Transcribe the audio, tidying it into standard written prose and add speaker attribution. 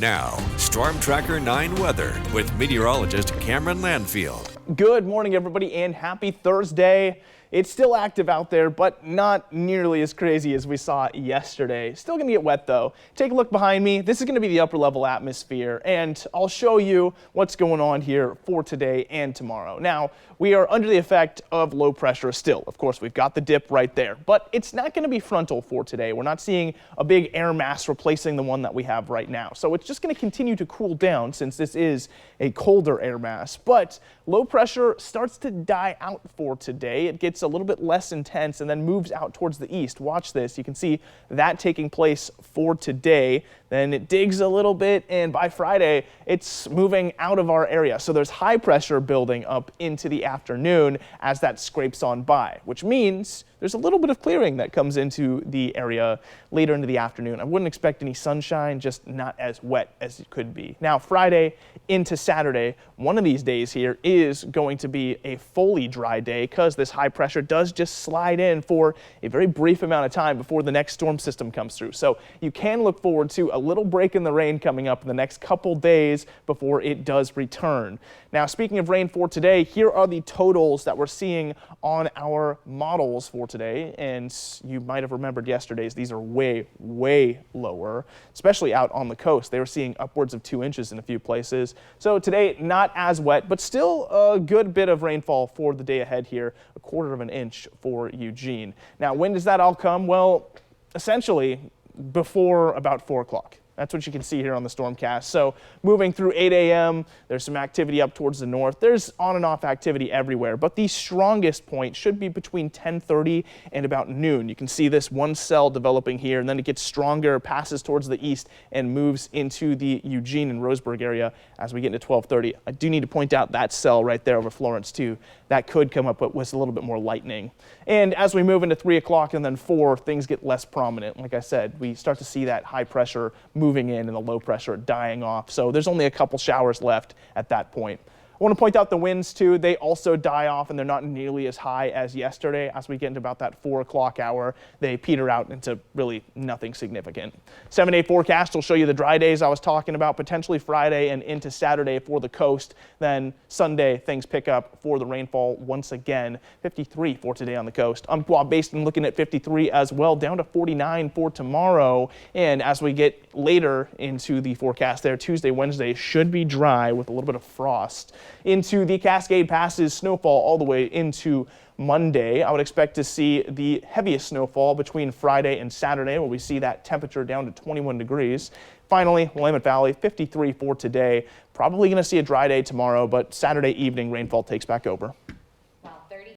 Speaker 1: Now, Storm Tracker 9 weather with meteorologist Cameron Landfield.
Speaker 2: Good morning, everybody, and happy Thursday. It's still active out there, but not nearly as crazy as we saw yesterday. Still going to get wet, though. Take a look behind me. This is going to be the upper level atmosphere, and I'll show you what's going on here for today and tomorrow. Now, we are under the effect of low pressure still. Of course, we've got the dip right there, but it's not going to be frontal for today. We're not seeing a big air mass replacing the one that we have right now. So it's just going to continue to cool down since this is a colder air mass. But low pressure starts to die out for today. It gets a little bit less intense and then moves out towards the east. Watch this. You can see that taking place for today. Then it digs a little bit, and by Friday, it's moving out of our area. So there's high pressure building up into the afternoon as that scrapes on by, which means there's a little bit of clearing that comes into the area later into the afternoon. I wouldn't expect any sunshine, just not as wet as it could be. Now, Friday into Saturday, one of these days here is going to be a fully dry day because this high pressure does just slide in for a very brief amount of time before the next storm system comes through. So you can look forward to a little break in the rain coming up in the next couple days before it does return. Now, speaking of rain for today, here are the totals that we're seeing on our models for today. And you might have remembered yesterday's. These are way, way lower, especially out on the coast. They were seeing upwards of 2 inches in a few places. So today, not as wet, but still a good bit of rainfall for the day ahead here, 1/4 of an inch for Eugene. Now, when does that all come? Well, essentially before about 4 o'clock. That's what you can see here on the Stormcast. So moving through 8 a.m., there's some activity up towards the north. There's on and off activity everywhere, but the strongest point should be between 10:30 and about noon. You can see this one cell developing here, and then it gets stronger, passes towards the east, and moves into the Eugene and Roseburg area as we get into 12:30. I do need to point out that cell right there over Florence, too. That could come up with a little bit more lightning. And as we move into 3 o'clock and then 4, things get less prominent. Like I said, we start to see that high pressure moving in and the low pressure dying off. So there's only a couple showers left at that point. I want to point out the winds too. They also die off and they're not nearly as high as yesterday. As we get into about that 4 o'clock hour, they peter out into really nothing significant. 7-day forecast will show you the dry days I was talking about, potentially Friday and into Saturday for the coast. Then Sunday, things pick up for the rainfall once again. 53 for today on the coast. Umpqua Basin looking at 53 as well, down to 49 for tomorrow. And as we get later into the forecast there, Tuesday, Wednesday should be dry with a little bit of frost. Into the Cascade Passes, snowfall all the way into Monday. I would expect to see the heaviest snowfall between Friday and Saturday, where we see that temperature down to 21 degrees. Finally, Willamette Valley, 53 for today. Probably going to see a dry day tomorrow, but Saturday evening rainfall takes back over.